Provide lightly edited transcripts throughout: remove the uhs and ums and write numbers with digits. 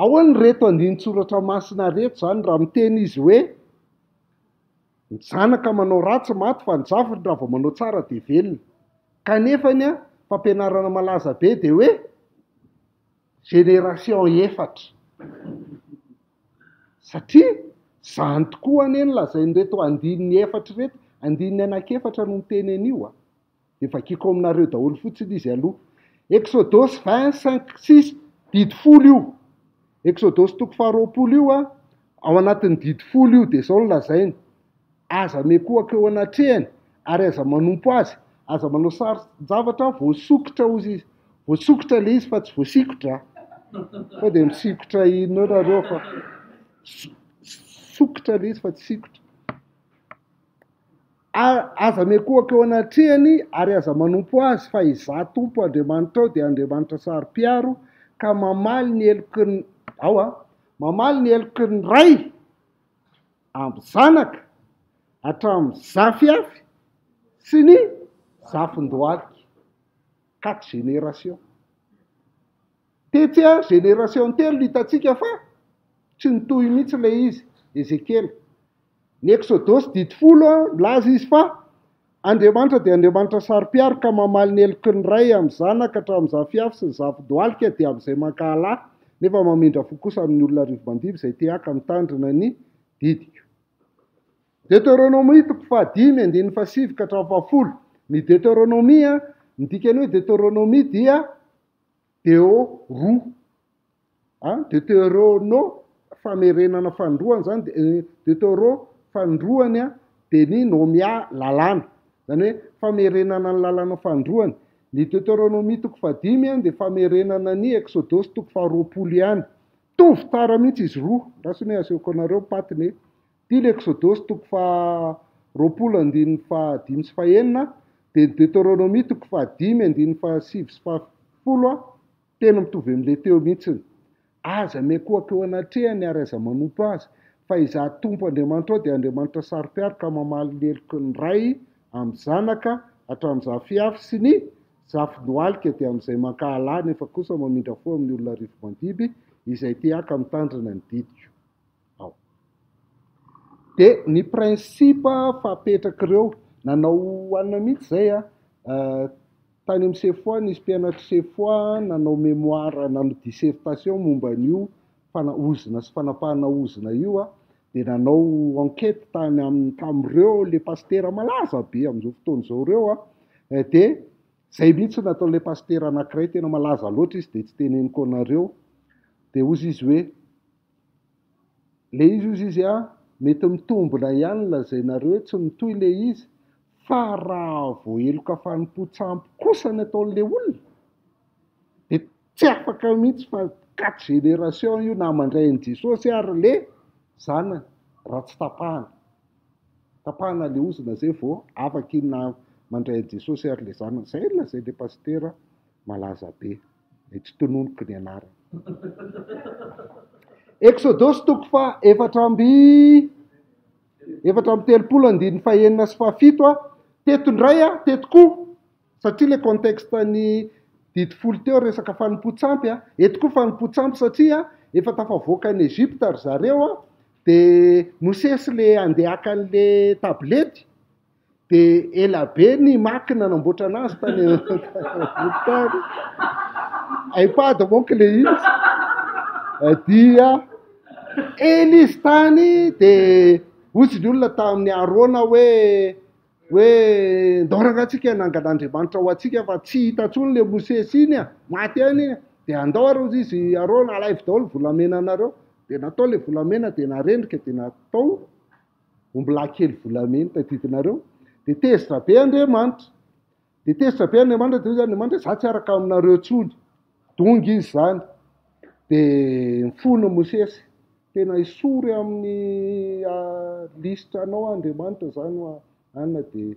ahoany reto andinin-tsoratra masina reto zany raha miteny izy hoe ny zanaka manao ratsy maty fa ny zavatra raha vao manao tsara dia velona. Kanefany a fampianarana malaza be dia hoe génération efatra. Satria zany tokoa anie lazainy reto andininy efatra reto, andininy anankefatra no miteny an'io a. Efa kiko aminareo daholo fotsiny izy aloha. Exodus 25:6 didy folo io. Exodus toko faharoapolo io a, ao anatin'ny didy folo io dia izao no lazainy. Aza mekoaka eo anatrehany ary aza manompo azy, aza manao sary zavatra voasokotra ozy izy. Voasokotra le izy fa tsy voasikotra. Fa dia misikotra ino nareo fa sokotra le izy fa tsy sikotra. Aza mekoaka eo anatrehany ary aza manompo azy fa izaho Tompo Andriamanitra ao dia Andriamanitra saro-piaro ka mamaly ny heloky ny mamaly ny heloky ny ray amin'ny zanaka hatramin'ny zafiafy sy ny zafin-dohalika. 4 génération. Tetsy a génération telo no hitantsika fa tsy nitohy mihitsy ilay izy Ezekiel. Ny Exodus didy folo milaza izy fa Andriamanitra dia Andriamanitra saro-piaro ka mamaly ny heloky ny ray amin'ny zanaka hatramin'ny zafiafy sy ny zafin-dohalika dia amin'izay mankahalahy, nefa mamindra fo kosa amin'ny olona rivo mandiby izay te haka mitandrina ny didiko. Deutéronomie toko 5:7 ka hatramin'ny 10. Ny Deutéronomie ny dikany hoe Deutéronomie dia deo roa. Deutérono famerenana fandroana zany, Deutéro fandroany a dia ny nomia lalàna, zany hoe famerenana ny lalàna fandroany. Ny Deutéronomie toko 5 dia famerenana ny Exodus toko 20 ihany. Tovy tara mihitsy izy roa, raha ny aseoko anareo patiny. Dia Exodus toko 20 5 sy 9 dia Deutéronomie toko 5 7 sy 10 tena mitovy amin'ilay teo mihitsiny. Aza mekoaka eo anatrehany ary aza manompo azy fa izaho Tompo Andriamanitra ao dia Andriamanitra saro-piaro ka mamaly ny heloky ny ray amin'ny zanaka hatramin'ny zafiafy sy ny zafin-dohalika dia amin'izay mankahalahy, nefa kosa mamindra fo amin'ny olona rivo mandiby izay te haka mitandrina ny didiko. Dia ny prinsipa fapetraka ireo nanao hoanina mihitsy izay a, tany amin'ny CFOA nisy mpianatra CFOA nanao mémoire, nanao dissertation momba an'io ozona sy fanapahana ozona io a, dia nanao enquête tany tamin'ireo le pastera malaza be amin'izao fotoana izao ireo a, dia izay mihitsy nataon'ilay pastera anankiray tena malaza loatra izy dia tsy teneniko anareo. Dia ozy izy hoe le izy ozy izy a mety mitombona ihany lazainareo hoe tsy mitohy ilay izy, fa raha vao heloka fanompo-tsampy kosa ny ataon'ilay olona dia tsy afaka mihitsy fa 4 génération io namandray an'i Jesosy ary le zanany raha tsy tapahana le ozona zay vao afaka iny mandray an'i Jesosy ary le zanany. Izay no lazain'ilay pastera malaza be, tsy tononoko ny anarany. Exodus toko 4:7 sy 7 tetondray a, tetoko satria le contexte ny didy folo teo resaka fanompo-tsampy a, eto koa fanompo-tsampy satria efa tafavoaka ny Egypta ry zareo a, dia Mosesy le andehaka an'le tablety dia ela be ny makina namboatra anazy tany iPad monko le izy dia ely izy tany dia ozy ny olona tamin'ny Arona hoe ndao antsika nangan'Andriamanitra ho atsika fa tsy hita ntsony le Mosesy iny a, maty any iny, dia andao ary izy Arona alaivo daholo volamena anareo, dia natao le volamena dia narendrika dia natao ombilay kely volamena tadidinareo, dia tezitra be Andriamanitra. Dia tezitra be Andriamanitra dia izy Andriamanitra za tsy araka aminareo tsony, dongy izy zany. Dia mifono Mosesy, tena isory amin'ny listra anao Andriamanitra zany anna dia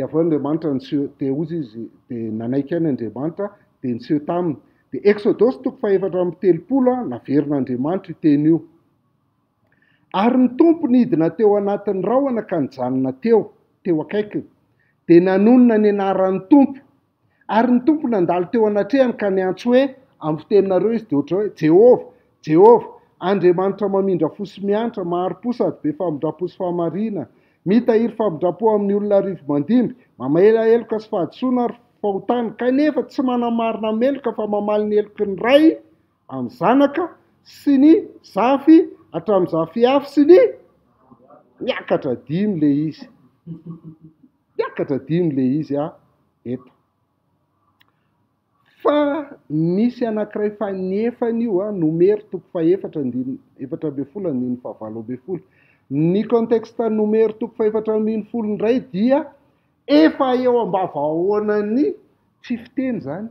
avy Andriamanitra dia ozy izy dia nanaiky any Andriamanitra dia niseho taminy. Dia Exodus toko 4:30 naverin'Andriamanitra io teny io. Ary ny tompo nidina teo anatin'ny rahona ka nijanona teo akaikiny, dia nanonona ny anaran'ny tompo, ary ny tompo nandalo teo anatrehany ka niantso hoe amin'ny fiteninareo izy dia ohatra hoe Jehova, Jehova Andriamanitra mamindra fo sy miantra maharo-po sady be famindrapo sy famarina, mitahiry famindrapo amin'ny olona rivo mandimby, mamaelaeloka sy fahadisoana ary fahotany, kanefa tsy manamarina meloka fa mamaly ny eloky ny ray amin'ny zanaka sy ny zafy hatramin'ny zafy afy sy ny miakatra dimy le izy. Miakatra dimy le izy eto. Fa misy anankiray fa nefany io nomero toko fa efatra ambin'ny folo andininy fahavalo ambin'ny folo. Ny contexte nomero toko fa efatra ambin'ny folo ndray dia efa eo ambavahoanany fifiteny zany,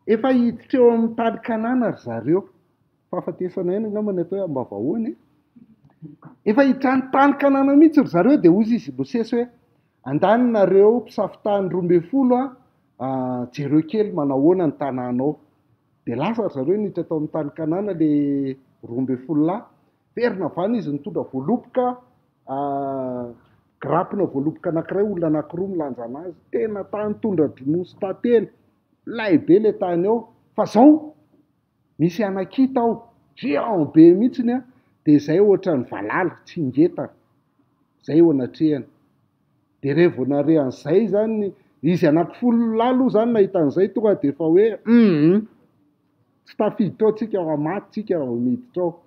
efa hiditra eo amin'ny tany Kanana ry zareo. Fahafatesana eny angambany atao hoe ambavahoany. Efa hiditra ny tany Kanana mihitsy ry zareo, dia hozy izy Mosesy hoe andaninareo mpisafitany 12 jereo kely manahoana ny tanànao. Dia lasa ry zareo niditra tao amin'ny tany Kanana le 12 verina vany izy nitondra voaloboka, grapina voaloboka anankiray, olona anankiroa milanja anazy, tena tany tondra dronosy tantely, laibe le tany ao. Fa zao misy anakita ao, géant be mihitsiny dia izay ohatra ny valala tsy ingetana, zay eo anatrehany. Dia rehevo narehan'izay zany izy anankifolo lalo zany nahitan'izay, tonga dia efa hoe tsy tafiditra ao tsika, maty tsika miditra ao.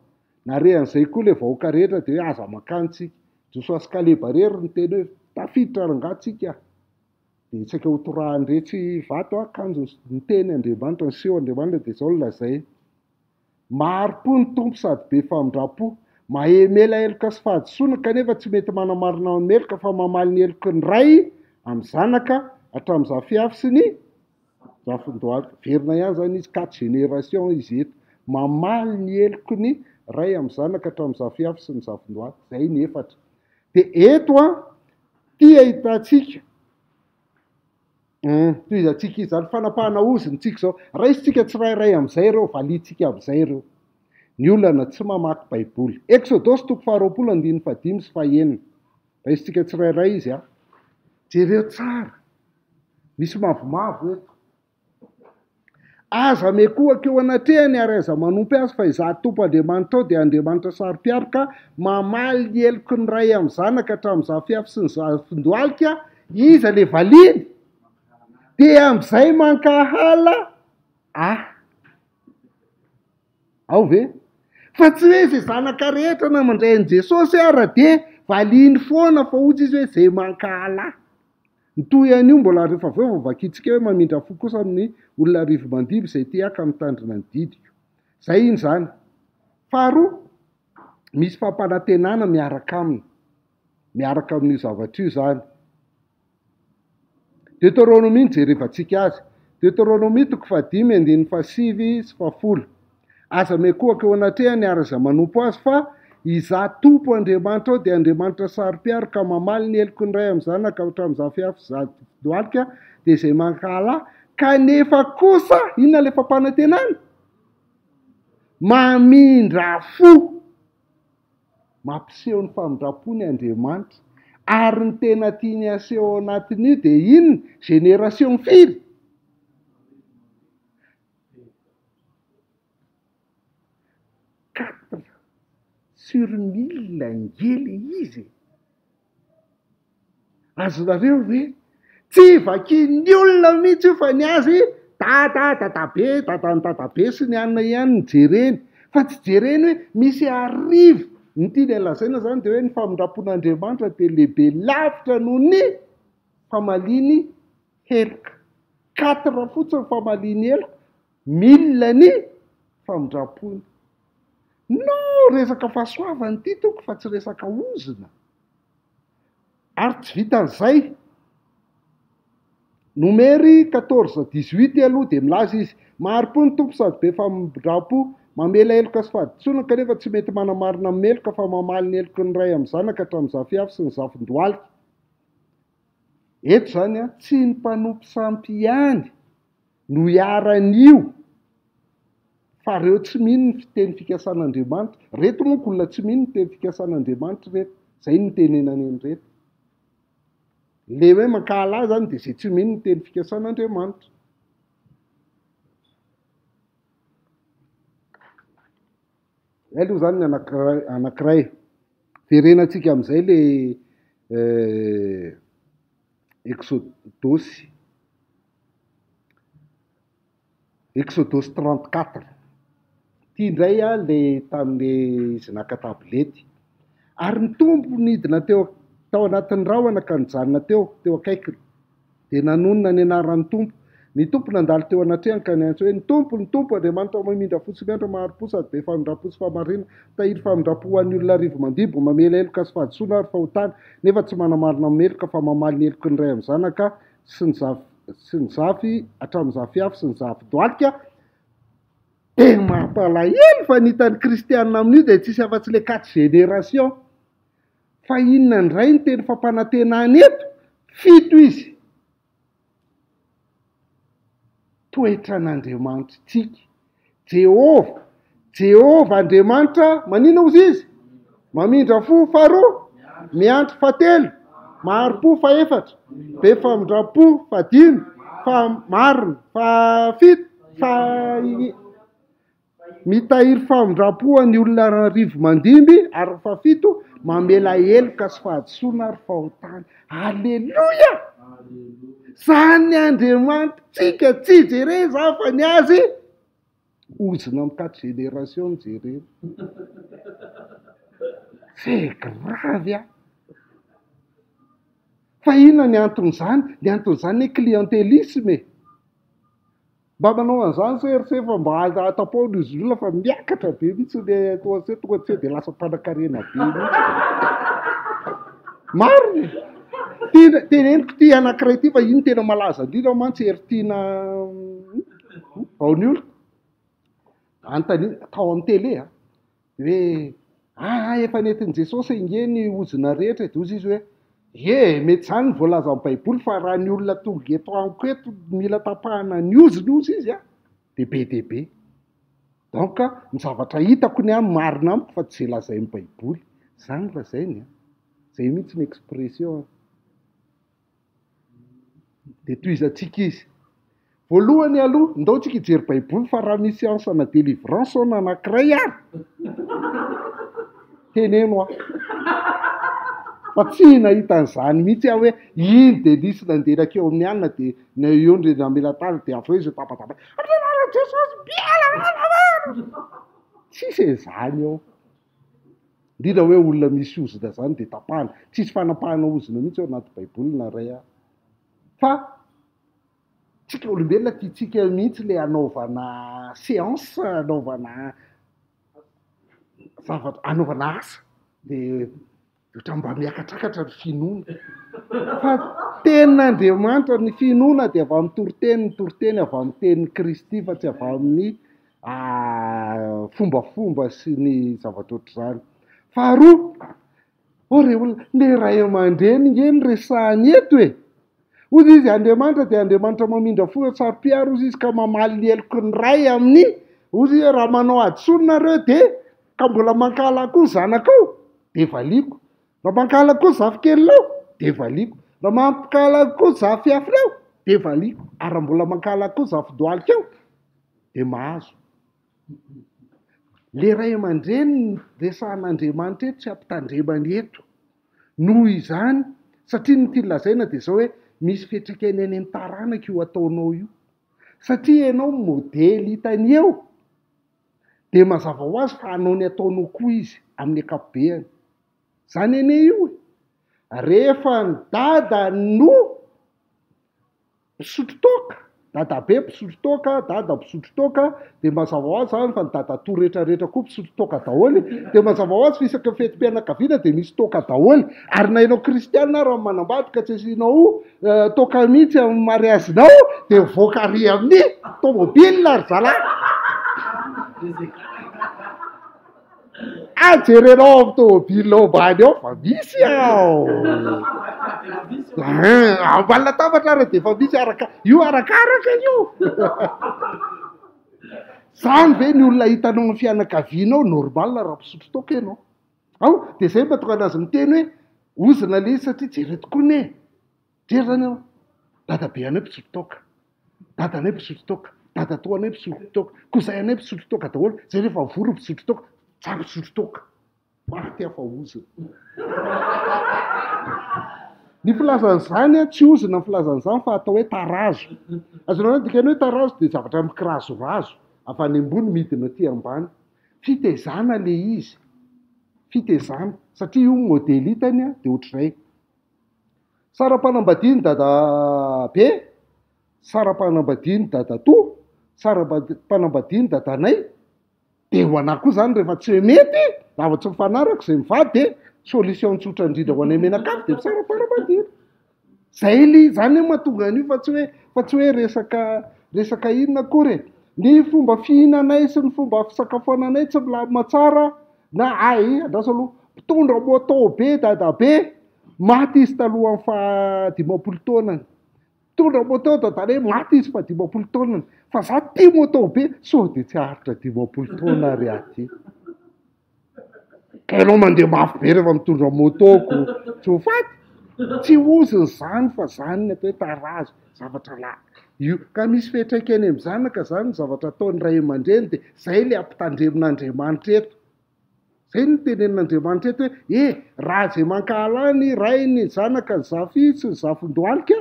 Narehan'izay koa le vahoaka rehetra dia hoe aza makany tsika. Josua sy Kaleba rery ny teny hoe tafiditra rangatsika. Dia tsaka hotorahany retsy vato akanjo ny teny Andriamanitra, ny seho Andriamanitra, dia izao lazay. Maharo-po ny tompo sady be famindrapo, mahe mela eloka sy fahadisoana, kanefa tsy mety manamarina ny meloka fa mamaly ny eloky ny ray amin'ny zanaka hatramin'ny zafy afy sy ny zafindoaly. Verina ihany zany izy 4 génération izy eto, mamaly ny eloky ny ray amin'ny zanaka hatramin'ny zafy afy sy ny zafindoaly. Zay ny efatra. Dia eto tia hitantsika toizantsika izany fanapahana ozontsika zao, raisitsika tsirairay amin'izay reo, valitsika amin'izay reo. Ny olana tsy mamaky baiboly. Exodosy 2:15 sy 9. Raisitsika tsirairay izy jereo tsara. Misy mavomavo eto. Aza mekohaka eo anatrehany ary aza manompo azy fa izaho tompo Andriamanitra ao dia Andriamanitra saro-piarika, mamaly ny eloky ny ray amin'ny zanaka hatramin'ny zafy afy sy ny zafindoalika, iza le valiny dia amin'izay mankahala ao ve? Fa tsy hoe izay zanaka rehetra na mandray an'i Jesosy ara dia valiny foana, fa ozy izy hoe izay mankahala. Nitoy an'io mbola rehefa avy eo vakitsika hoe mamindra fo kosa amin'ny olona rivo mandimby izay te-haka mitandrina ny didiko. Zay iny zany. Faharoa, misy fampanantenana miaraka aminy, miaraka amin'io zavatra io zany. Deutéronomie jerevantsika azy. Deutéronomie 5:7 sy 10. Aza mekohaka eo anatrehany ary aza manompo azy fa izaho tompo Andriamanitra ao dia Andriamanitra saro-piarika, mamaly ny eloky ny ray amin'ny zanaka hatramin'ny zafy afy sy zafindoalika, dia izay mankahala. Kanefa kosa inona le fampanantenana? Mamindra fo, mampiseho ny famindrapony Andriamanitra. Ary ny tena tiany aseho anatin'io dia inona? Génération firy? 4 sur 1000 angely izy. Azonareo ve? Tsy vakin'ny olona mihitsy io fa ny azy dadabe sy ny anona ihany ny jereny, fa tsy jereny hoe misy arivo. Ny tiany lazaina zany dia hoe ny famindrapon'Andriamanitra dia lehibe lavitra noho ny famaliny heloka. 4 fotsiny famaliny heloka, 1000 ny famindrapony. No resaka fahasoavany ity toko fa tsy resaka ozona. Ary tsy vitan'izay. Nomery 14:18 aloha dia milaza izy, maharo-po ny tompo sady be famindrapo, mamela eloka sy fahadisoana, kanefa tsy mety manamarina amin'ny meloka fa mamaly ny eloky ny ray amin'ny zanaka hatramin'ny zafy afy sy ny zafindoalika. Eto zany tsy ny mpanompo sampy ihany no hiaran'io, fa reo tsy mino ny fiteny fikasan'Andriamanitra. Reto moa olona tsy mino ny teny fikasan'Andriamanitra reto. Zay ny tenenany any reto. Le hoe mankahala zany dia izay tsy mino ny teny fikasan'Andriamanitra. aloha zany ny anankiray verenantsika amin'izay le exodosy 34 tia indray a le tamin'le izy naka tablety ary ny tompo nidina tao anatin'ny rahona ka nijanona teo akaikiny dia nanonona ny anaran'ny tompo nandalo teo anatrehany ka ny antso hoe ny tompo Andriamanitra mamindra fotsy miandra maharim-po sady be famindrapo sy famarina tahiry famindrapo ho an'ny olona rivo mandibo mamela eloka sy fahadosoana ary fahotana nefa tsy manamarina meloka fa mamaly ny eloky ny ray amin'ny zanaka sy ny zafy hatramin'ny zafy afy sy ny zafy doalika dia mampalahelo fa nitan'ny kristianina amin'io dia tsisy afa-tsy le 4 génération fa inona ndray ny teny fampanantenany eto 7 izy toetra n'Andriamanitra tsika Jehova Andriamanitra manina ozy izy mamindra fo faharoa miandry fatelo maharim-po fahefatra be famindrapo fadimy famarina fafito mitahiry famindrapo ny olona rivo mandimby ary fafito mamela eloka sy fahadosoana ary fahotana. Alleluia! Zany Andriamanitra tsika tsy jere za fa ny azy ozina amin'ny 4 génération jerena. C'est grave a. Fa inona ny anton'izany? Ny anton'izany ny clientélisme. Mba manao an'izany serse fa mba atapaony izy olona fa miakatra be mihitsy le toase tonga tsy dia lasa mpanan-karena be mihitsy. Marina! Teneniko ty anankiray ty fa iny tena malaza indrindra mantsy heritiana vaony olo atao amin'ny télé hoe efa nentin'i Jesosy inge ny ozina rehetra dozy izy hoe mety zany ny voalaza amin'ny baiboly fa raha ny olona tonga eto amiko eto mila tapahana ny oziny ozy izy dia be dia be. Donc ny zavatra hitako ny any marina amiko fa tsy zay lazain'ny baiboly zany lazainy zay mihitsy ny expression dia toizantsika izy voalohany aloha ndao tsika hijery baiboly fa raha misy ansana délivrance ao nanankiray ary teneno fa tsy nahita an'izany mihitsy aho hoe iny dia nisy nanderak eo amin'ny anina dia na eo ndre namela tany dia avy eo izy tapatapa Jesosy biala tsisy izany eo indrindra hoe olona misy ozina zany dia tapahana tsisy fanapahana ozina mihitsy ao anaty baiboly na ray ahy fa tsika olombelona tiatsika mihitsy le anaovana séance anaovana asa dia otra mba miakatrakatra ny finoana fa tenin'Andriamanitra ny finoana dia avy amin'ny toriteny avy amin'ny tenin'ny Kristy fa tsy avy amin'ny fombafomba sy ny zavatra ohatr'izany. Faharoa re olona le ray aman-dreny nge ny resahany eto ozy izy Andriamanitra dia Andriamanitra mamindra fo tsaro-piaro ozy izy ka mamaly ny eloko ny ray amin'ny ozy raha manao adisonina dia ka mbola mankala koa ny zanakao dia valiko raha mankala koa zafy kelynao dia valiko raha mankala koa zafy afinao dia valiko ary mbola mankala koa zafy doalikao dia mahazo. Le ray aman-dreny resahan'Andriamanitra eto tsy ampitandremany eto noho izany satria ny tia lazaina dia izao hoe misy fiantraikany any amin'ny taranaka io ataonao io satria ianao modely hitany eo dia mazava ho azy fa hanao ny ataonao koa izy amin'ny ankapobeny zany ene io rehefa ny dada no mpisotro toaka dada be mpisotro toaka dada mpisotro toaka dia mazava ho azy zany fa ny dada toa rehetrarehetra koa mpisotro toaka daholo dia mazava ho azy fisaka fetim-pianakaviana dia misy toaka daholo ary na ianao kristianina raha manambady ka tsy asianao toaka mihitsy amin'ny mariazinao dia voakary amin'ny tomobile ary zalahy jerenao amin'ny tomobilinao mbany ao fa misy ao ambalina tabatra ary dia efa misy io arakaraka io zany ve ny olona hitanao amin'ny fianakavianao normal raha mpisotro toaka ianao dia zay mahatonga anazy miteny hoe ozina le izy satria jere tokoa ne jery zany ianao dadabe anay mpisotro toaka dada anay mpisotro toaka dada toa anay mpisotro toaka kozay anay mpisotro toaka daholo zay rehefa vory mpisotro toaka Tsapisotro maty afa ozina. Ny filazan'izany tsy ozina ny filazan'izany fa atao hoe tarazo. Azonao dikany hoe tarazo dia zavatra mikirazorazo avy any ambony midina aty ambany. Fitezana le izy. Fitezana satria io modely hitany dia ohatr'izay. Saram-panambadiany dadabe, saram-panambadiany dadatoa, saram-panambadiany dadanay, dia ho anahy koa izany rehefa tsy hoe mety zavatra mifanaraka izay mivady dia solution tsotra indrindra ho anay menakavy dia saram-panambadiana. Zay le zany mahatonga an'io fa tsy hoe resaka inona akory. Ny fomba fihinanay sy ny fomba fisakafoananay tsy milamina tsara na andraso aloha mpitondra moto be dadabe maty izy talohan'ny fa 15 taonany. Mpitondra moto dadanay maty izy fa 15 taonany. Fa za tia moto be sao dia tsy haritra 15 taona ry aty. Ka ianao mandeha mafy be rehefa mitondra motoko tsy ho faty. Tsy oziny zany fa zany ny atao hoe tarazo, zavatra io. Ka misy fiantraikany amin'ny zanaka zany zavatra ataon'ny ray aman-dreny dia zay le ampitandremin'Andriamanitra eto. Zay ny tenen'Andriamanitra eto hoe raha izay mankahala ny ray ny zanaka ny zafy sy ny zafin-dohalika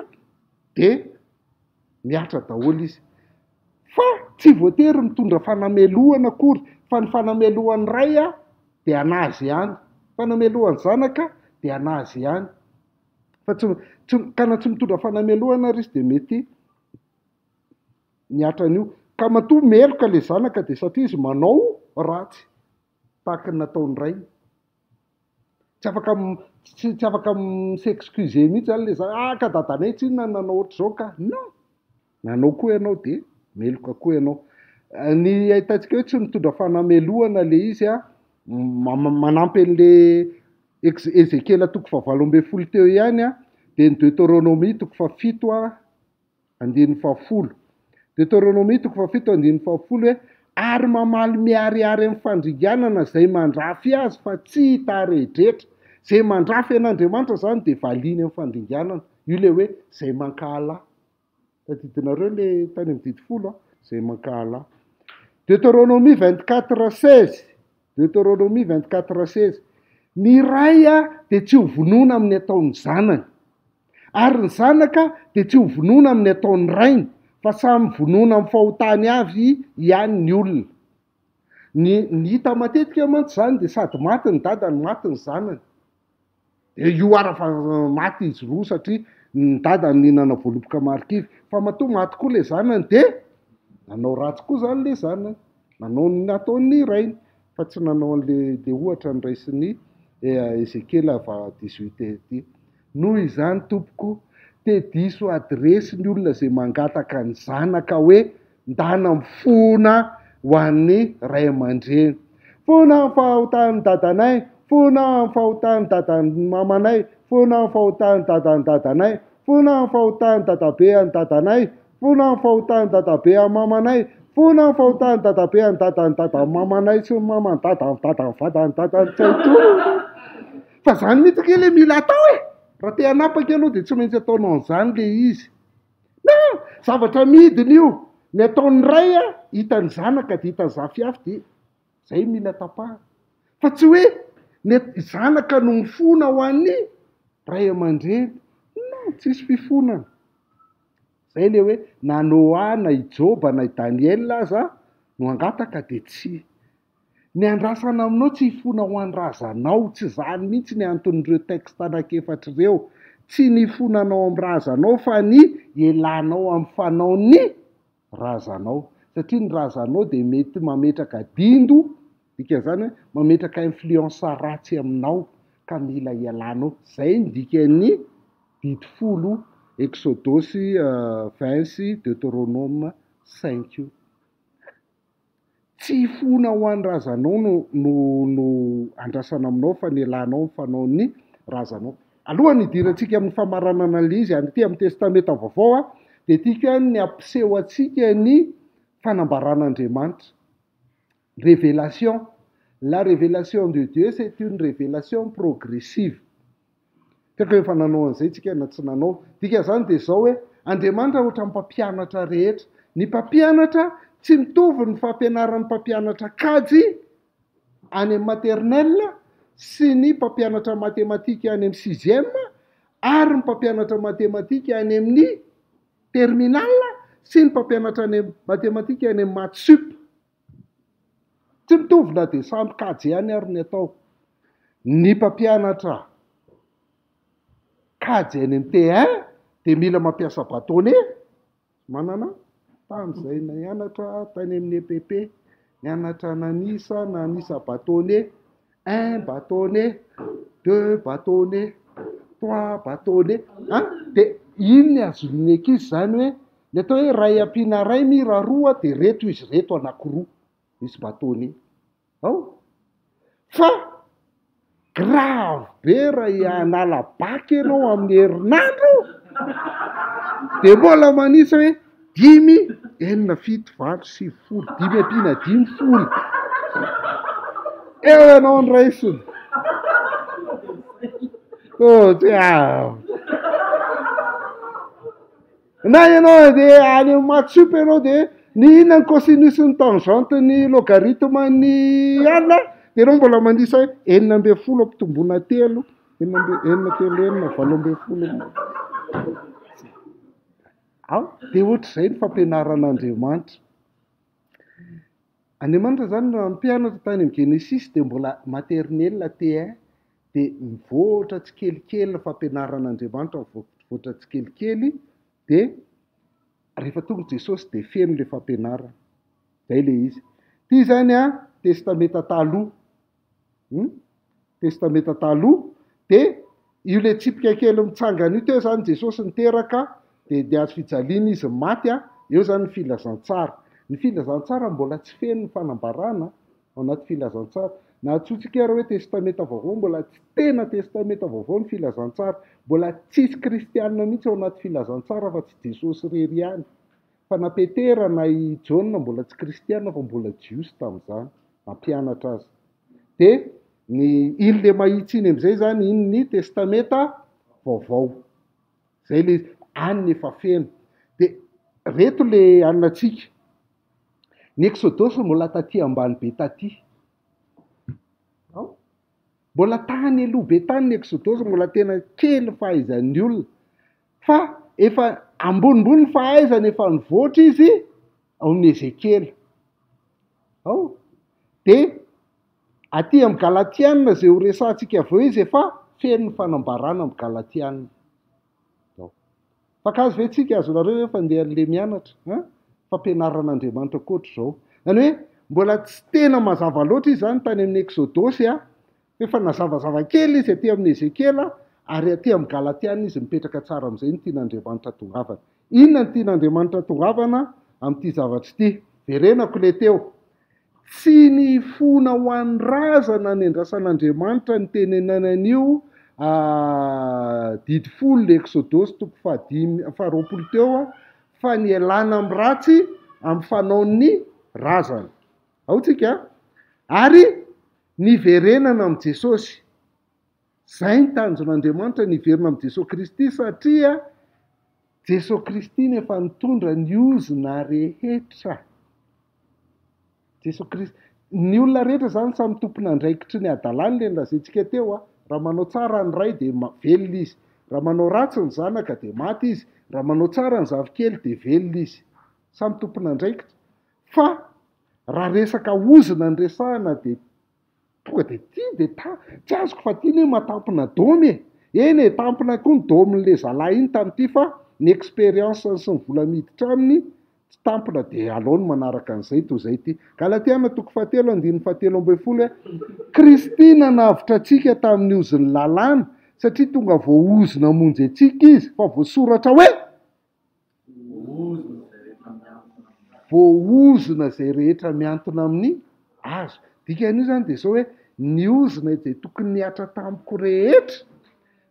dia miatra daholo izy. Fa tsy voatery mitondra fanameloana akory, fa ny fanamelohan'ny ray dia anazy ihany, fanamelohan'ny zanaka dia anazy ihany. Fa kana tsy mitondra fanameloana ary izy dia mety miatra an'io. Ka matoa meloka le zanaka dia satria izy manao ratsy tahaka ny nataon'ny ray. Tsy afaka s'excuser mihitsy zany le zany. Ka dadanay tsy inona nanao ohatr'izao ka. Non, nanao koa ianao dia meloka koa ianao. Ny ahitantsika hoe tsy mitondra fanameloana le izy manampy an'le Ezekiela 12 teo ihany dia ny Deutéronomie 7:7-10. Deutéronomie 7:7-10 hoe ary mamaly miariary amin'ny fandringanana izay mandrafy azy fa tsy hita rehetra. Izay mandrafy an'Andriamanitra zany dia valiny amin'ny fandringanana. Io le hoe izay mankahala. Tadidinareo le tany amin'ny dity 10 izay mankahala. Deutéronomie 24:16. Deutéronomie 24:16. Ny ray dia tsy ho vonoina amin'ny ataon'ny zanany, ary ny zanaka dia tsy ho vonoina amin'ny ataon'ny rainy, fa samy vonoina amin'ny fahotany avy ihany ny olona. Ny hita matetika mantsy zany dia sady maty ny dadany, maty ny zanany. Dia io ara fa maty izy roa satria ny dadany nihinana voaloboka marikivy, fa matoa maty koa le zanany dia nanao ratsy koa zany le zanany, nanao ny nataon'ny rainy, fa tsy nanao an'le ohatra ny raisin'ny Ezekiela 18 ety. Noho izany tompoko, diso adresy ny olona izay mangataka ny zanaka hoe ndana mifona ho an'ny ray aman-dreny. Fona amin'ny fahotan'ny dadanay, fona amin'ny fahotan'ny dadan'ny mamanay, fona amin'ny fahotan'ny dadan'ny dadanay, fona amin'ny fahotan'ny dadabe an'ny dadanay, fona amin'ny fahotan'ny dadabe an'ny mamanay, fona amin'ny fahotan'ny dadabe an'ny dadan'ny dadan'ny mamanay sy ny maman'ny dadan'ny dadan'ny vadany dadan'ny tsaito. Fa zany mihitsy ke le mila atao raha te hanapaka ianao dia tsy maintsy ataonao an'izany le izy. Non, zavatra midiny io. Ny ataon'ny ray hitan'ny zanaka dia hitan'ny zafy avy dia zay mila tapahana. Fa tsy hoe ny zanaka no mifona ho an'ny ray aman-dreny. Non, tsisy fifonana. Zay le hoe na Noa na i Joba na i Daniel aza no angataka dia tsy. Ny andrasana aminao tsy hifona ho an'ny razanao, tsy zany mihitsy ny anton'ireo texte anankefatra ireo. Tsy ny fonanao amin'ny razanao fa ny elanao amin'ny fanaony razanao. Satria ny razanao dia mety mametraka dindo, dikan'izany hoe mametraka influence ratsy aminao ka mila ialanao. Zay ny dikan'ny dity 10 Exodosy 20 sy Deutéronome 5. Tsy fona ho an'ny razanao no andrasana aminao fa ny elanao amin'ny fanaony razanao. Alohan'ny hidirantsika amin'ny famaranana an'ilay izy aty amin'ny testamenta vaovao dia tiako ny ampiseho antsika ny fanambaran'Andriamanitra. Révélation. La révélation de Dieu, c'est une révélation progressive. Tiako efa nanao an'izay tsika na tsy nanao. Dikan'izany dia izao hoe Andriamanitra ohatran'ny mpampianatra rehetra. Ny mpampianatra tsy mitovy ny fampianaran'ny mpampianatra kajy any amin'ny maternelle sy ny mpampianatra matematika any amin'ny 6e ary ny mpampianatra matematika any amin'ny terminal sy ny mpampianatra any matematika any amin'ny maths sup. Tsy mitovina dia samy kajy ihany ary ny atao. Ny mpampianatra kajy any amin'ny T1 dia mila mampiasa bâtonnet. Manana tamin'izay nianatra tany amin'ny EPP, nianatra nanisa bâtonnet, 1 bâtonnet, 2 bâtonnet, 3 bâtonnet. Dia iny azon'ny ankizy zany hoe ny atao hoe ray ampiana ray mira roa dia reto izy reto anankiroa misy bâtonnet. Fa grave be raha ianala baky ianao amin'ny herinandro dia mbola manisa hoe 5, 4, 7, 8, 9, 10, 5 ampiana 10. Eo ianao ny raisiny. Na ianao dia any amin'ny maths sup ianao dia ny inona ny cosinus ny tangente ny logarithme ny alina dia ianao mbola manisa hoe 4 ampitomboina 3, 4, dia ohatr'izay ny fampianaran'Andriamanitra. Andriamanitra zany raha mpianatra tany amin'ny Genesis dia mbola maternelle T1 dia mivoatra tsikelikely fampianaran'Andriamanitra, mivoatra tsikelikely dia rehefa tonga Jesosy dia feno ilay fampianarana. Zay ilay izy. Ity zany testameta taloha. Testameta taloha dia io ilay tsipika kely mitsangana io teo zany Jesosy niteraka dia nihazo fijaliana izy maty. Eo zany ny filazantsara. Ny filazantsara mbola tsy feno ny fanambarana ao anaty filazantsara. Na atsotsika hoe testameta vaovao mbola tsy tena testameta vaovao ny filazantsara. Mbola tsisy kristianina mihitsy ao anaty filazantsara fa tsy Jesosy rery ihany. Fa na Petera na i Jaona mbola tsy kristianina fa mbola jiosy tamin'izany mampianatra azy. Dia ny in'ilay mahitsy iny amin'izay zany iny ny testameta vaovao. Zay ilay any efa feno. Dia reto ilay anonantsika. Ny Exodus mbola taty ambany be taty. Mbola tany aloha be tany ny Exodus, mbola tena kely fahaizan'ny olona. Fa efa ambonimbony fahaizana efa nivoatra izy ao amin'ny Ezekiel. Dia aty amin'ny Galatianina izay ho resantsika avy eo izy efa feno ny fanambarana amin'ny Galatianina. Fakazo ve tsika azonareo efa andeha an'ilay mianatra? Fampianaran'Andriamanitra koatr'izao. Zany hoe mbola tsy tena mazava loatra izy zany tany amin'ny Exodus efa nazavazava kely izy aty amin'ny Ezekiel ary aty amin'ny Galatianina izy mipetraka tsara amin'izay ny tian'Andriamanitra tongavana. Inona ny tian'Andriamanitra tongavana amin'ity zavatra ity? Verenako ilay teo. Tsy ny fona ho an'ny razana ny andrasan'Andriamanitra ny tenenanan'io didy folo ilay Exodus toko 20 teo fa ny elana amin'ny ratsy amin'ny fanaon'ny razana. Tsika? Ary niverenana amin'ny Jesosy. Zay ny tanjon'Andriamanitra niverina amin'ny Jesosy Kristy satria Jesosy Kristy efa nitondra ny ozona rehetra. Jesosy Kristy. Ny olona rehetra zany samy tompon'andraikitry ny adalany ilay nolazaintsika teo. Raha manao tsara ny ray dia velona izy. Raha manao ratsy ny zanaka dia maty izy. Raha manao tsara ny zafikely dia velona izy. Samy tompon'andraikitra. Fa raha resaka ozona ny resahana dia tonga dia tsy azoko fa tiany hoe matampona dômy. Eny tampona koa ny dômin'ilay zalahy iny tamin'ity fa ny expérience sy ny vola miditra aminy tsy tampona dia aleony manaraka an'izay toy izay ity. Galatiana toko 7:17 Kristy nanavitra antsika tamin'ny ozony lalàna satria tonga voaozona monjy antsika izy fa voasoratra hoe voaozona izay rehetra miantona amin'ny azo. Dikan'io zany dia zao hoe ny ozona izay tokony niatra tamiko rehetra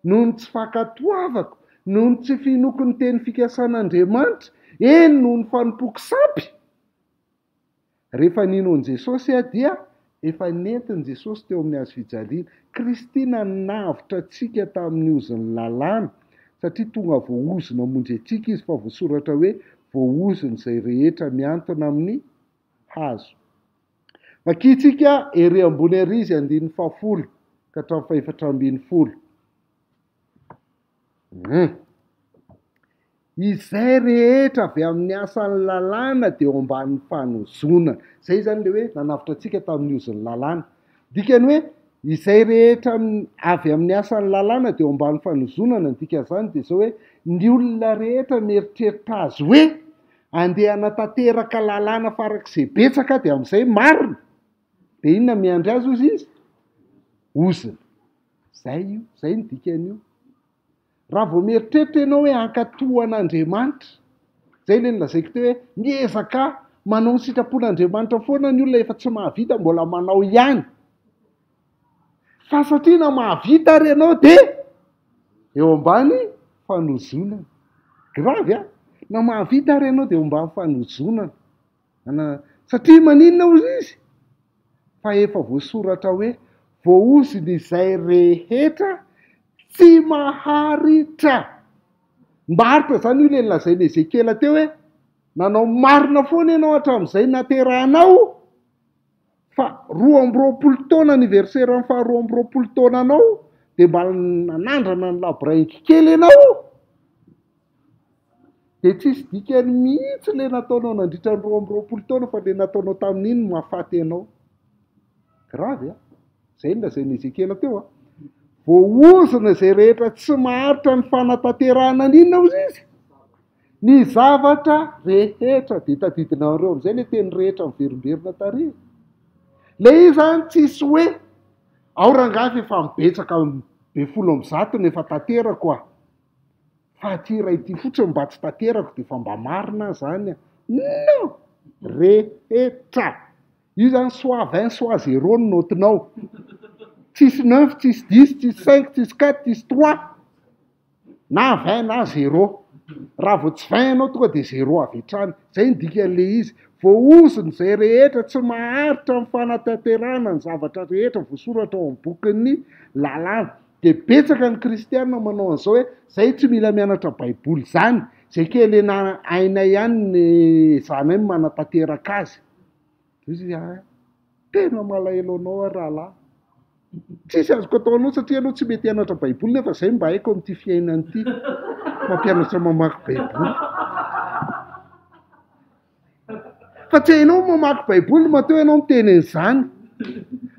noho ny tsy fankatoavako, noho ny tsy finoko ny teny fikasan'Andriamanitra, eny noho ny fanompoky sampy. Rehefa ninoan Jesosy dia efa nentin' Jesosy teo amin'ny hazo fijaliana. Kristy nanavitra antsika tamin'ny ozony lalàna satria tonga voaozona monjy antsika izy fa voasoratra hoe voaozona izay rehetra miantona amin'ny hazo. Makitsika ery ambony ary izy 110 ka hatramin'ny 470. Izay rehetra avy amin'ny asan'ny lalàna dia eo ambanin'ny fanozonana. Zay zany le hoe nanavitra antsika tamin'ny ozin'ny lalàna. Dikany hoe izay rehetra avy amin'ny asan'ny lalàna dia eo ambanin'ny fanozonana ny dika zany dia zao hoe ny olona rehetra mieritreritra azy hoe andeha hanatanteraka lalàna farak'izay betsaka dia amin'izay marina. Dia inona miandry azy ozy izy? Ozina. Zay ny dikan'io. Raha vao mieritreritra ianao hoe hankatohan'Andriamanitra, zay ilay nolazaiko teo hoe miezaka manao ny sitrapon'Andriamanitra foana ny olona efa tsy mahavita mbola manao ihany. Fa satria na mahavita ary ianao dia eo ambany fanozonana. Gravy a! Na mahavita ary ianao dia eo ambany fanozonana. Satria maninona ozy izy? Fa efa voasoratra hoe voaoziny izay rehetra tsy maharitra. Maritra zany io ilay nolazainy Ezekela teo hoe nanao marina foana ianao hatramin'izay naterahanao fa 12 taona aniversaire fa 12 taonanao dia mba nanandrana ny laboraingy kely ianao. Dia tsisy dikany mihitsy ilay nataonao nandritra ny 12 taona fa ilay nataonao tamin'iny mahafaty ianao. Gravy a! Zay nolazainy Ezekela teo a. Voaozina izay rehetra tsy maharitra ny fanatanterahana n'inona ozy izy? Ny zavatra rehetra. Dia tadidinareo amin'izay ilay teny rehetra miverimberina tary. Ilay izy zany tsisy hoe ao rangahy efa mibetsaka be 10 ny efa tanterako a. Fa ty iray ity fotsiny mba tsy tanterako dia efa mba marina zany. No! Rehetra. Io zany soit 20 soit 0 ny notinao. Tsisy 9, tsisy 10, tsisy 5, tsisy 4, tsisy 3. Na 20 na 0. Raha vao tsy 20 ianao tonga dia 0 avy hatrany. Zay ny dikan'ilay izy. Voaoziny izay rehetra tsy maharitra ny fanatanterahana ny zavatra rehetra voasoratra ao amin'ny bokin'ny lalàna. Dia betsaka ny kristianina manao an'izao hoe zay tsy mila mianatra baiboly zany. Zay kely aina ihany ny zanany manatanteraka azy. Izy tena malahelo anao rahalahy. Tsisy azoko ataonao satria anao tsy mety hianatra baiboly nefa zay mba haiko amin'ity fiainana ity. Mampianatra mamaky baiboly. Fa tsy hainao mamaky baiboly mateo ianao miteny an'izany.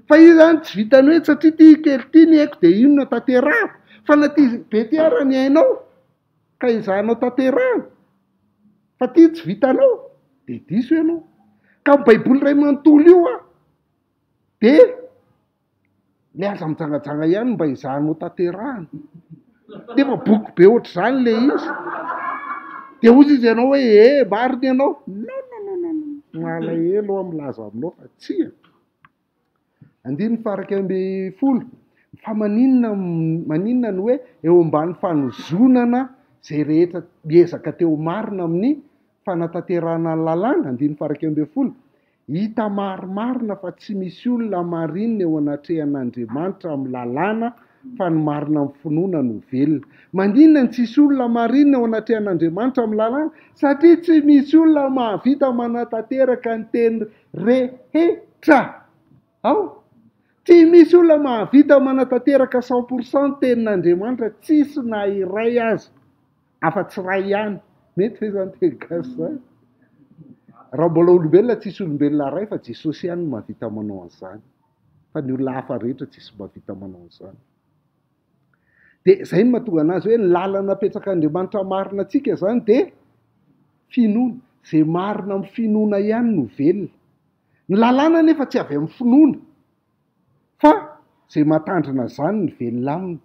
Fa io zany tsy vitany hoe satria ty kely ty ny haiko dia ino no tanterahako. Fa na ty be ty ara ny hainao ka izahanao tanterahana. Fa ty tsy vitanao dia diso ianao. Ka ny baiboly iray manontolo io a dia le aza mijangajanga ihany mba izahanao tanterahana. Dia efa boky be ohatr'izany ilay izy. Dia ozy izy ianao hoe marina ianao. Malahelo aho milaza aminao fa tsia. 110. Fa maninona ny hoe eo ambany fanozonana zay rehetra miezaka teo marina amin'ny fanatanterahana ny lalàna. 110. Hita marimarina fa tsy misy olona marinina eo anatrehan'Andriamanitra amin'ny lalàna fa ny marina amin'ny finoana no velona. Maninona ny tsisy olona marinina eo anatrehan'Andriamanitra amin'ny lalàna? Satria tsy misy olona mahavita manatanteraka ny teny rehetra. Tsy misy olona mahavita manatanteraka 100% tenin'Andriamanitra, tsisy na iray aza. Afa-tsy ray ihany. Mety fe zany teny gasy zany. Raha mbola olombelona tsisy olombelona ray fa Jesosy ihany no mahavita manao an'izany. Fa ny olona hafa rehetra tsisy mahavita manao an'izany. Dia zay no mahatonga anazy hoe ny lalana apetrak'Andriamanitra marina antsika zany dia finoana. Izay marina amin'ny finoana ihany no velona. Ny lalàna nefa tsy avy amin'ny finoana. Fa izay matandrina zany ny velona aminy.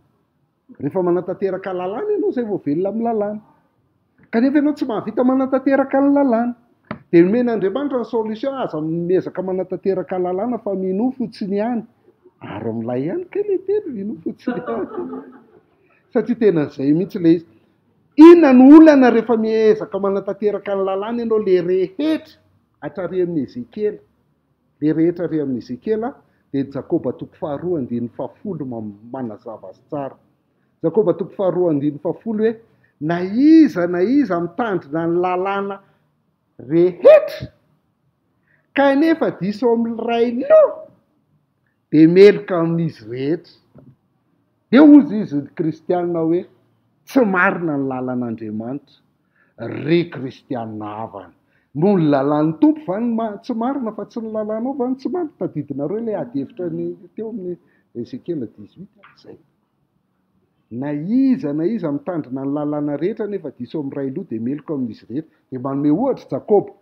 Rehefa manatanteraka lalàna ianao izay vao velona amin'ny lalàna. Kanefa ianao tsy mahavita manatanteraka ny lalàna. Dia nomen'Andriamanitra ny solution aza miezaka manatanteraka lalàna fa mino fotsiny ihany. Ary amin'ilay ihany ka ilay teny mino fotsiny ihany. Satria tena izay mihitsy ilay izy. Inona no olana rehefa miezaka manatanteraka ny lalàna ianao le rehetra hatrary amin'ny Ezekela. Le rehetra ary amin'ny Ezekela dia Jakoba 2:10 manazava azy tsara. Jakoba 2:10 hoe na iza mitandrina ny lalàna rehetra kanefa diso amin'ny ray no dia meloka amin'izy rehetra. Dia ozy izy kristianina hoe tsy marina ny lalan'Andriamanitra, ry kristianina havana. No ny lalan'ny tompo vany tsy marina fa tsy ny lalanao vany tsy marina. Tadidinareo ilay ady hevitra teo amin'ny Ezekiela 18 izay. Na iza mitandrina ny lalana rehetra nefa diso amin'ny ray loha dia meloka amin'izy rehetra. Dia manome ohatra Jakoba.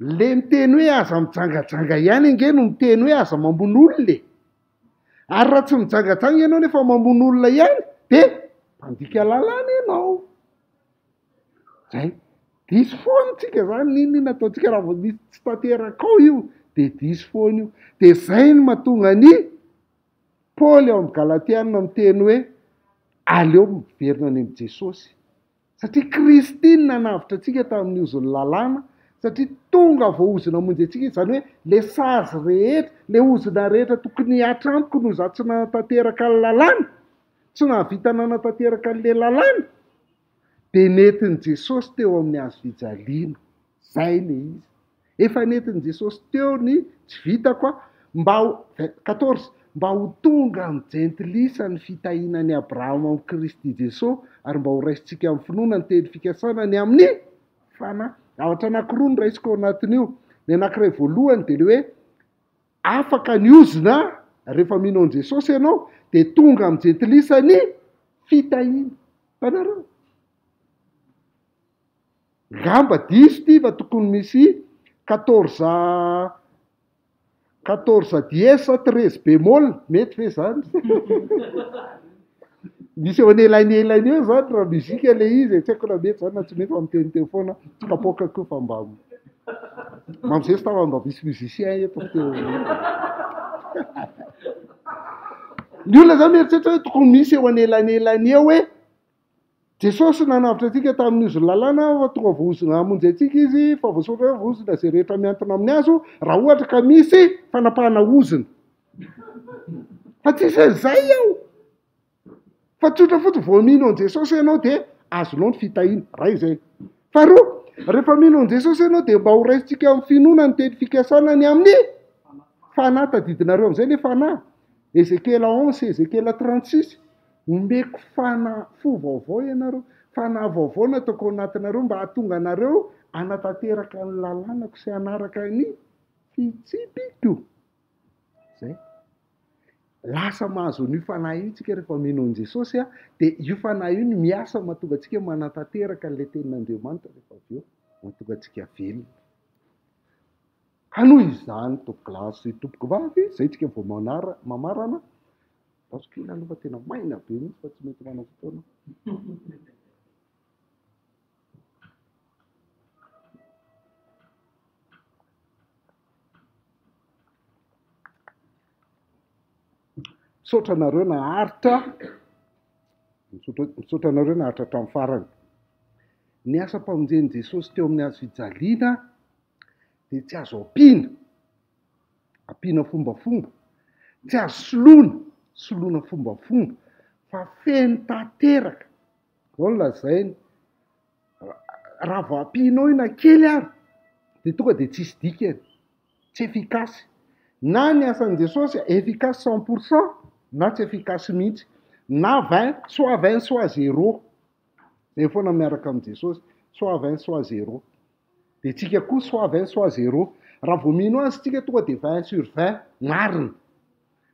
Le miteny hoe aza mijangajanga ihany ange no miteny hoe aza mamono olona. Ary raha tsy mijangajanga ianao nefa mamono olona ihany dia mandika lalana ianao. Zay. Diso foana tsika zany nina ataontsika raha vao misy tsy tanteraka ao io dia diso foana io. Dia zay no mahatonga ny Paoly ao amin'ny Galatiana miteny hoe aleo miverina any amin'ny Jesosy. Satria Kristy no nanavitra antsika tamin'ny ozon'ny lalàna, satria tonga vao ozona hamonjy antsika izy, zany hoe le sazy rehetra, le ozona rehetra tokony hatramiko no za tsy nanatanteraka ny lalàna, tsy nahavita nanatanteraka an'le lalàna, dia nentin'i Jesosy teo amin'ny hazo fijaliana. Zay le izy. Efa nentin'i Jesosy teo ny tsy vitako mba 14 mba ho tonga amin'ny jentilisa ny fitahinan'i Abrahama amin'ny Kristy Jesosy, ary mba ho raisintsika amin'ny finoana ny teny fikasana ny amin'ny fanahy. Zavatra anankiroa no raisiko ao anatin'io. Ny anankiray voalohany dia le hoe afaka ny ozona rehefa mino an'i Jesosy ianao dia tonga amin'ny jentilisa ny fitahiana. Tanareo? Ngamba diso ty fa tokony misy 14 dièse 13 bémol, mety ve zany? Misy eo anelany eo zany raha muzika le izy, tsy haiko raha mety zany na tsy mety amiteniteny foana, tsy kapoaka koa fa mba mamizay sy tava mba misy musicien eto teo. Ny olona zany mieritreritra hoe tokony misy eo anelany eo hoe Jesosy nanavitra antsika tamin'ny ozony lalàna fa tonga vao ozona hamonjy antsika izy, fa voasoratra hoe ozona izay rehetra miantona amin'ny azo raha ohatra ka misy fanapahana ozona. Fa tsisy an'izay ao. Fa tsotra fotsiny vao mino an'i Jesosy ianao dia azonao ny fitahiana. Ray izay. Faharoa, rehefa mino an'i Jesosy ianao dia mba ho raisintsika amin'ny finoana ny teny fikasana ny amin'ny fanahy. Tadidinareo amin'izay ilay fanahy. Ezekiela 11, Ezekiela 36. Omeko fanahy fo vaovao ianareo. Fanahy vaovao nataoko ao anatinareo mba hahatonga anareo hanatanteraka ny lalànako sy hanaraka ny fitsipiko. Zay. Lasa mahazo io fanahy io tsika rehefa mino an'i Jesosy dia io fanahy io no miasa mahatonga antsika manatanteraka an'ilay tenin'Andriamanitra rehefa avy eo mahatonga antsika velona. Ka noho izany tompoko lahy sy tompoko vavy, izay tsika vao mamarana. Basikila aloha tena maina be mihitsy fa tsy mety manao fotoana. Misaotra anareo naharitra, misaotra anareo naharitra hatramin'ny farany. Ny asa mpamonjen'i Jesosy teo amin'ny hazo fijaliana dia tsy azo ampiana fombafomba, tsy azo soloina fombafomba, fa feno tanteraka. Zao no lazainy. Raha vao ampianao io na kely ary dia tonga dia tsisy dikany, tsy efikasy. Na ny asan'i Jesosy efikasy 100%, na tsy efikasy mihitsy. Na 20, soit 20, soit 0. Zay foana miaraka amin'i Jesosy, soit 20, soit 0. Dia tsika koa soit 20, soit 0. Raha vao mino azy tsika tonga dia 20 sur 20 marina.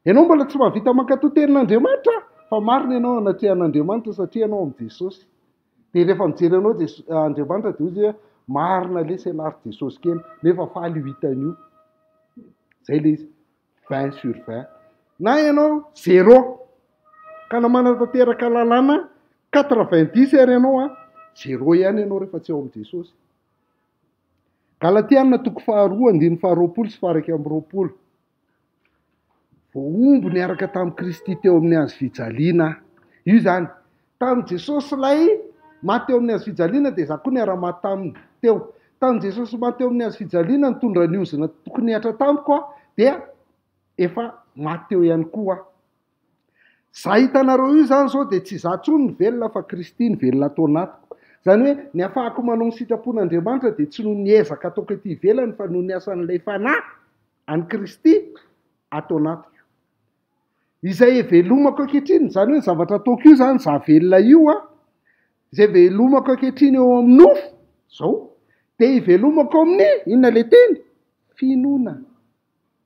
Ianao mbola tsy mahavita mankatoa tenin'Andriamanitra, fa marina ianao anatrehan'Andriamanitra satria ianao amin'ny Jesosy. Dia rehefa mijery anao Andriamanitra dia ozy hoe marina le sy laritry Jesosy kely, nefa faly io hitan'io. Zay le izy, 20 sur 20. Na ianao 0, ka na manatanteraka lalàna 90 ary ianao 0 ihany ianao rehefa tsy ao amin'i Jesosy. Galatiana 2:2 sy 20. Ombo niaraka tamin'i Kristy teo amin'ny hazo fijaliana. Io zany, tamin'i Jesosy lay maty teo amin'ny hazo fijaliana dia za koa niara-maty taminy teo. Tamin'i Jesosy maty teo amin'ny hazo fijaliana nitondra ny ozona tokony hatra tamiko dia efa maty teo ihany koa. Za hitanareo io zany zao dia tsy za tsony ny velona fa Kristy ny velona atao anatiko. Zany hoe ny ahafahako manao ny sitrapon'Andriamanitra dia tsy noho ny ezaka ataoko ety ivelany fa noho ny asan'ilay fanahy any Kristy atao anatiko. Izay velomako ankehitriny, zany hoe ny zavatra ataoko io zany za velona io izay velomako ankehitriny eo amin'ny nofo zao, dia ivelomako amin'ny inona le teny? Finoana.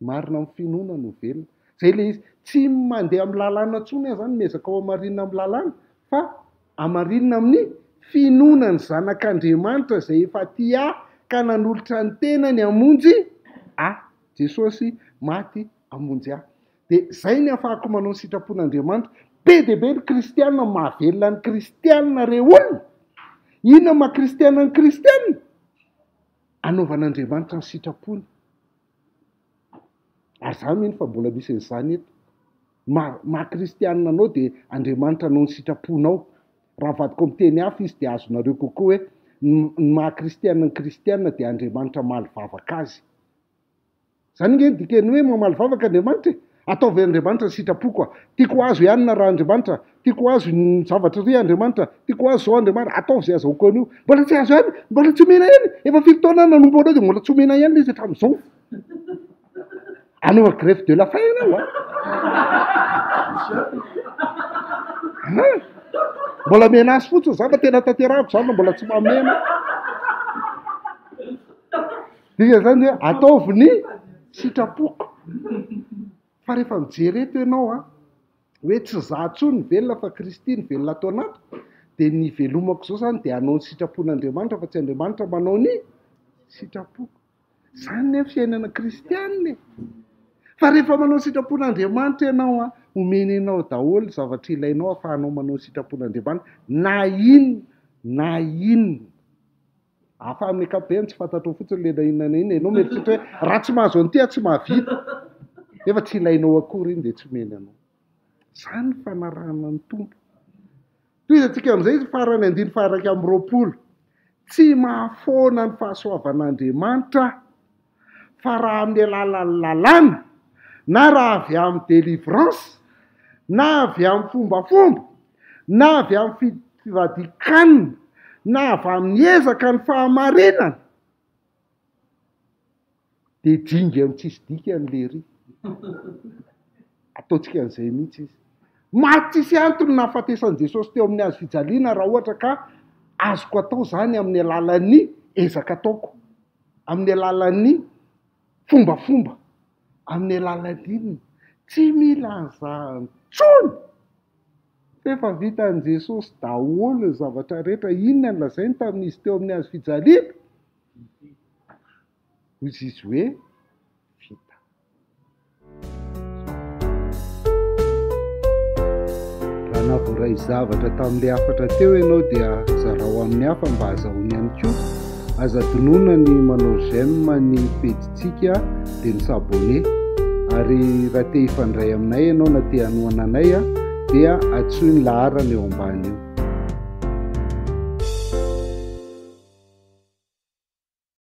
Marina amin'ny finoana no velona. Zay le izy tsy mandeha amin'ny lalàna intsony zany mezaka ao amarinina amin'ny lalàna, fa amarinina amin'ny finoana ny zanak'Andriamanitra izay efa ty ka nanolotra ny tenany hamonjy Jesosy maty hamonjy dia zay ny ahafahako manao ny sitrapon'Andriamanitra. Be dia be ny kristianina, mahavelona ny kristianina reo olona. Inona maha-kristianina ny kristianina? Anaovan'Andriamanitra ny sitrapony. Ary za mino fa mbola misy an'izany eto. Maha-kristianina anao dia Andriamanitra anao ny sitraponao. Raha vadiko miteny hafa izy dia azonareo kokoa hoe ny maha-kristianina ny kristianina dia Andriamanitra malivavaka azy. Zany nge dikeny hoe mamalivavaka Andriamanitra. Ataovy Andriamanitra ny sitrapoko. Tiako azo ihanina raha Andriamanitra, tiako azo ny zavatra ry Andriamanitra, tiako azo zao Andriamanitra, ataovy izay azahoako an'io. Mbola tsy azo ihany, mbola tsy omena ihany. Efa 7 taona nanombo anao dia mbola tsy omena ihany izy hatramin'izao. Anao greffe de la faim ianao mbola mena azy fotsiny za fa tena tanterahako zany mbola tsy mamena. Dia zany hoe ataovy ny sitrapoko. Fa rehefa mijery eto ianao hoe tsy za intsony ny velona fa Kristy ny velona atao anatiko, dia ny velomako zao zany dia hanao ny sitrapon'Andriamanitra fa tsy Andriamanitra manao ny sitrapoko. Zany ny fiainana kristianina. Fa rehefa manao sitrapon'Andriamanitra ianao omeny ianao daholo zavatra ilainao ahafahanao manao sitrapon'Andriamanitra na inona. Hafa amin'ny ankapobeny tsy fantatrao fotsiny le na inona na inona. Ianao mieritreritra hoe raha tsy mahazo an'ity tsy mahavita. Efa tsy ilainao akory iny dia tsy omeny anao. Zany fanarahana ny tompo. Toy izy antsika amin'izay izy farany 9:20. Tsy mahafoana ny fahasoavan'Andriamanitra fa raha amin'ny alalan'ny lalàna, na raha avy amin'ny délivrance, na avy amin'ny fombafomba, na avy amin'ny fivadikanina, na avy amin'ny ezaka ny fahamarinana, dia dingy amin'ny tsisy dikany lery. Ataontsika an'izay mihitsy izy. Maty tsisy antony nahafatesan'i Jesosy teo amin'ny hazo fijaliana raha ohatra ka azoko atao zany amin'ny alalan'ny ezaka ataoko, amin'ny alalan'ny fombafomba, amin'ny alalan'inona. Tsy mila an'izany intsony. Efa vitan'i Jesosy daholo ny zavatra rehetra. Inona no lazainy tamin'izy teo amin'ny hazo fijaliana? Hoy izy hoe vita. Raha navoray zavatra tamin'ilay hafatra teo ianao dia zarao amin'ny hafa mba azahoany ihany koa. Aza donona ny manao j'aime ny pejitsika dia ny s'abonner. Ary raha te hifandray aminay ianao na te hanoana anay dia atsoy ny laharana eo ambany eo.